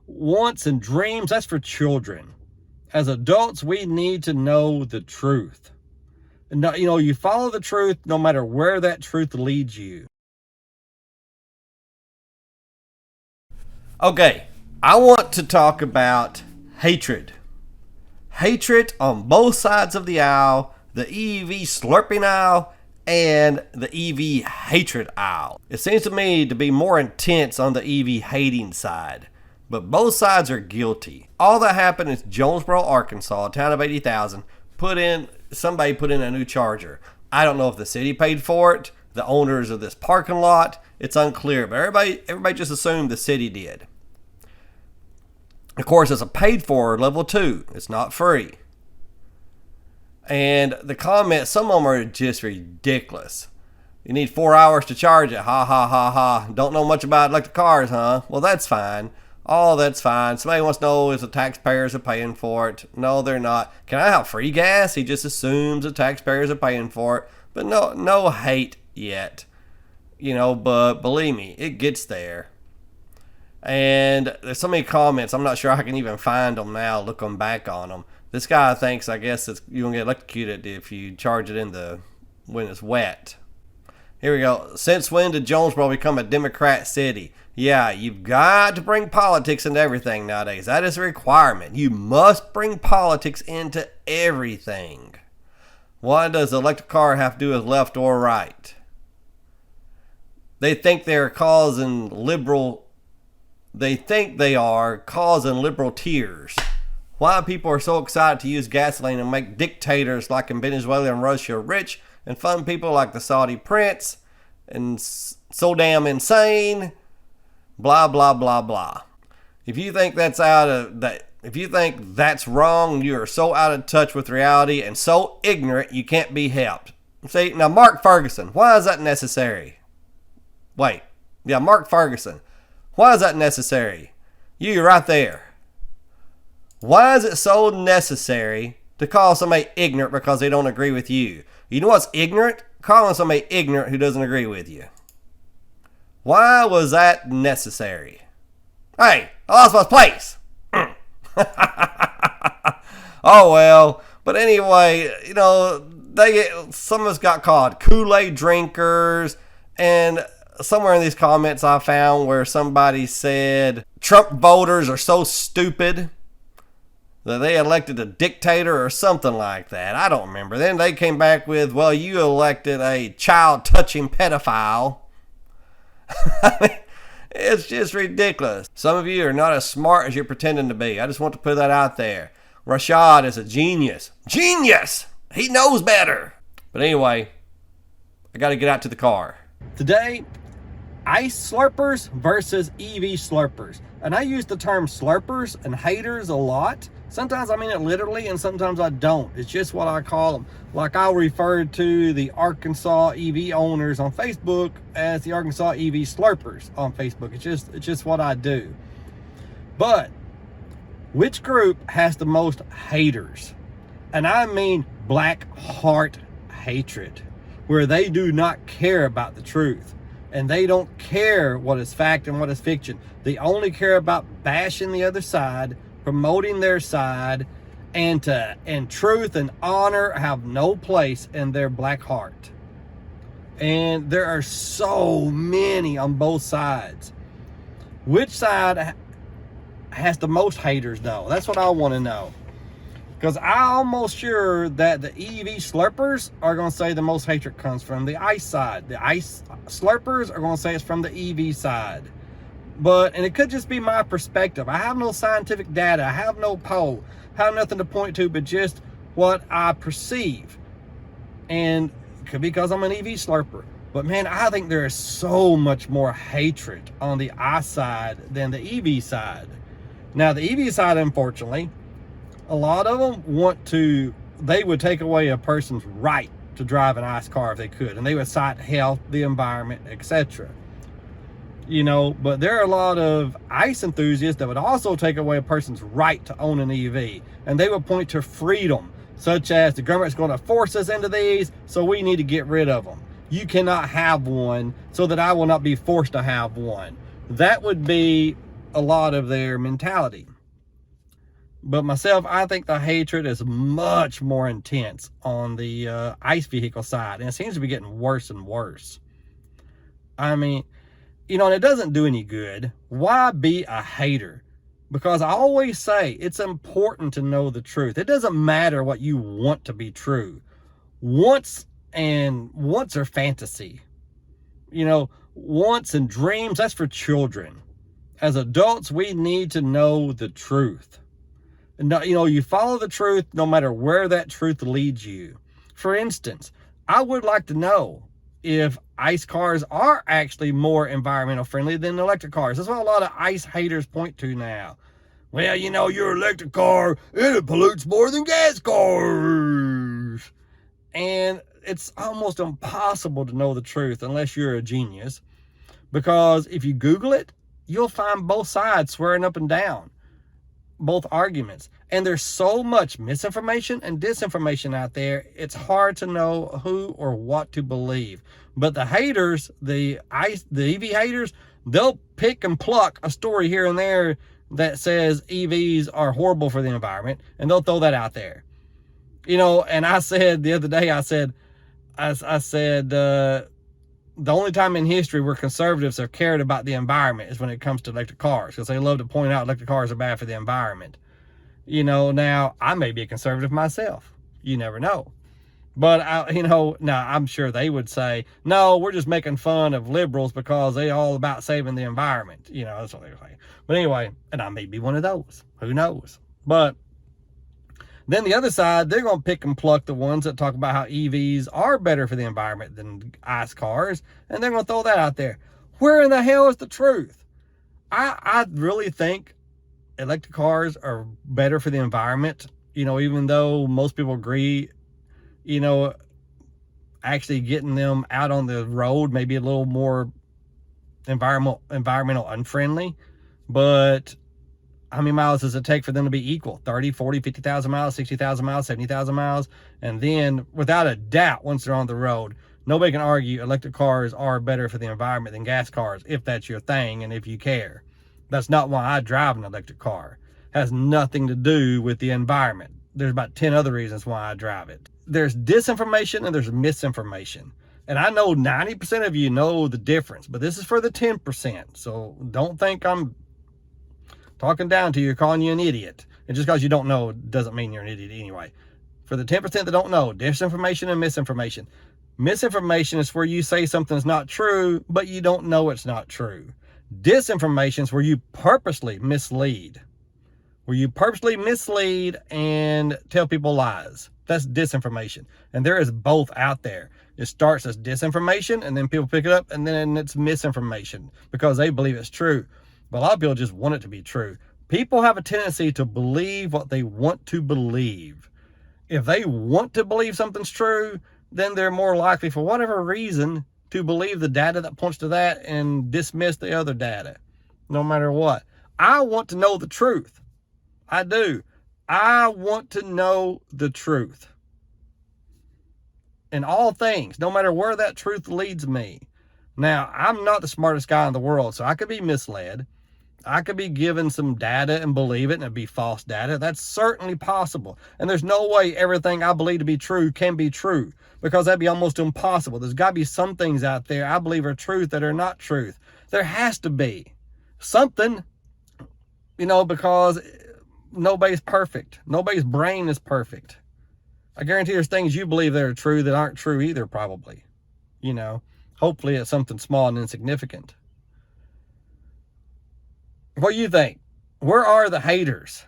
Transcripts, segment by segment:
wants and dreams, that's for children. As adults, we need to know the truth. And you follow the truth no matter where that truth leads you. Okay, I want to talk about hatred. Hatred on both sides of the aisle, the EV slurping aisle and the EV hatred aisle. It seems to me to be more intense on the EV hating side, but both sides are guilty. All that happened is Jonesboro, Arkansas, a town of 80,000, somebody put in a new charger. I don't know if the city paid for it, the owners of this parking lot, it's unclear, but everybody just assumed the city did. Of course, it's a paid for level 2. It's not free. And the comments, some of them are just ridiculous. You need 4 hours to charge it. Ha ha ha ha. Don't know much about electric cars, huh? Well, that's fine. Oh, that's fine. Somebody wants to know if the taxpayers are paying for it. No, they're not. Can I have free gas? He just assumes the taxpayers are paying for it. But no hate yet. But believe me, it gets there. And there's so many comments, I'm not sure I can even find them now, looking back on them. This guy thinks, I guess, you're going to get electrocuted if you charge it when it's wet. Here we go. Since when did Jonesboro become a Democrat city? Yeah, you've got to bring politics into everything nowadays. That is a requirement. You must bring politics into everything. What does the electric car have to do with left or right? They think they are causing liberal tears. Why people are so excited to use gasoline and make dictators like in Venezuela and Russia rich and fund people like the Saudi prince and so damn insane, blah blah blah blah. If you think that's wrong, you are so out of touch with reality and so ignorant you can't be helped. See, now Mark Ferguson, why is that necessary? Mark Ferguson. Why is that necessary? You right there. Why is it so necessary to call somebody ignorant because they don't agree with you? You know what's ignorant? Calling somebody ignorant who doesn't agree with you. Why was that necessary? Hey, I lost my place. Oh well. But anyway, some of us got called Kool-Aid drinkers, and somewhere in these comments I found where somebody said Trump voters are so stupid that they elected a dictator or something like that. I don't remember. Then they came back with, well, you elected a child-touching pedophile. I mean, it's just ridiculous. Some of you are not as smart as you're pretending to be. I just want to put that out there. Rashad is a genius. Genius! He knows better. But anyway, I got to get out to the car. Today, ice slurpers versus EV slurpers. And I use the term slurpers and haters a lot. Sometimes I mean it literally and sometimes I don't. It's just what I call them. Like I'll refer to the Arkansas EV owners on Facebook as the Arkansas EV slurpers on Facebook. It's just what I do. But which group has the most haters? And I mean black heart hatred, where they do not care about the truth. And they don't care what is fact and what is fiction. They only care about bashing the other side, promoting their side, and truth and honor have no place in their black heart. And there are so many on both sides. Which side has the most haters though? That's what I want to know. Because I'm almost sure that the EV slurpers are going to say the most hatred comes from the ice side. The ice slurpers are going to say it's from the EV side. And it could just be my perspective. I have no scientific data. I have no poll. I have nothing to point to but just what I perceive. And it could be because I'm an EV slurper. But man, I think there is so much more hatred on the ice side than the EV side. Now, the EV side, unfortunately, a lot of them they would take away a person's right to drive an ICE car if they could. And they would cite health, the environment, etc. But there are a lot of ICE enthusiasts that would also take away a person's right to own an EV. And they would point to freedom, such as the government's going to force us into these, so we need to get rid of them. You cannot have one, so that I will not be forced to have one. That would be a lot of their mentality. But myself, I think the hatred is much more intense on the ICE vehicle side, and it seems to be getting worse and worse. I mean, and it doesn't do any good. Why be a hater? Because I always say it's important to know the truth. It doesn't matter what you want to be true. Wants are fantasy. Wants and dreams, that's for children. As adults, we need to know the truth. And you follow the truth no matter where that truth leads you. For instance, I would like to know if ICE cars are actually more environmental friendly than electric cars. That's what a lot of ICE haters point to now. Well, your electric car, it pollutes more than gas cars. And it's almost impossible to know the truth unless you're a genius. Because if you Google it, you'll find both sides swearing up and down both arguments. And there's so much misinformation and disinformation out there, it's hard to know who or what to believe. But the haters, the EV haters, they'll pick and pluck a story here and there that says EVs are horrible for the environment, and they'll throw that out there. And I said the other day, I said, the only time in history where conservatives have cared about the environment is when it comes to electric cars, because they love to point out electric cars are bad for the environment. Now I may be a conservative myself. You never know. But, now I'm sure they would say, no, we're just making fun of liberals because they're all about saving the environment. That's what they would say. But anyway, and I may be one of those. Who knows? But then the other side, they're going to pick and pluck the ones that talk about how EVs are better for the environment than ICE cars, and they're going to throw that out there. Where in the hell is the truth? I really think electric cars are better for the environment, even though most people agree, actually getting them out on the road may be a little more environmental unfriendly. But how many miles does it take for them to be equal? 30, 40, 50,000 miles, 60,000 miles, 70,000 miles. And then without a doubt, once they're on the road, nobody can argue electric cars are better for the environment than gas cars, if that's your thing and if you care. That's not why I drive an electric car. It has nothing to do with the environment. There's about 10 other reasons why I drive it. There's disinformation and there's misinformation. And I know 90% of you know the difference, but this is for the 10%. So don't think I'm talking down to you, calling you an idiot. And just because you don't know doesn't mean you're an idiot anyway. For the 10% that don't know, disinformation and misinformation. Misinformation is where you say something's not true, but you don't know it's not true. Disinformation is where you purposely mislead. And tell people lies. That's disinformation. And there is both out there. It starts as disinformation, and then people pick it up, and then it's misinformation because they believe it's true. But a lot of people just want it to be true. People have a tendency to believe what they want to believe. If they want to believe something's true, then they're more likely, for whatever reason, to believe the data that points to that and dismiss the other data, no matter what. I want to know the truth. I do. I want to know the truth in all things, no matter where that truth leads me. Now, I'm not the smartest guy in the world, so I could be misled. I could be given some data and believe it, and it'd be false data. That's certainly possible. And there's no way everything I believe to be true can be true, because that'd be almost impossible. There's got to be some things out there I believe are truth that are not truth. There has to be something, because nobody's perfect. Nobody's brain is perfect. I guarantee there's things you believe that are true that aren't true either, probably. Hopefully it's something small and insignificant. What do you think? Where are the haters?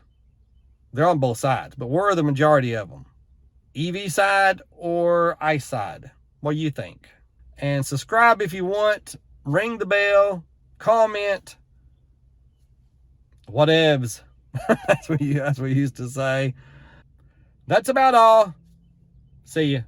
They're on both sides, but where are the majority of them? EV side or ICE side? What do you think? And subscribe if you want. Ring the bell. Comment. Whatevs. That's what you used to say. That's about all. See ya.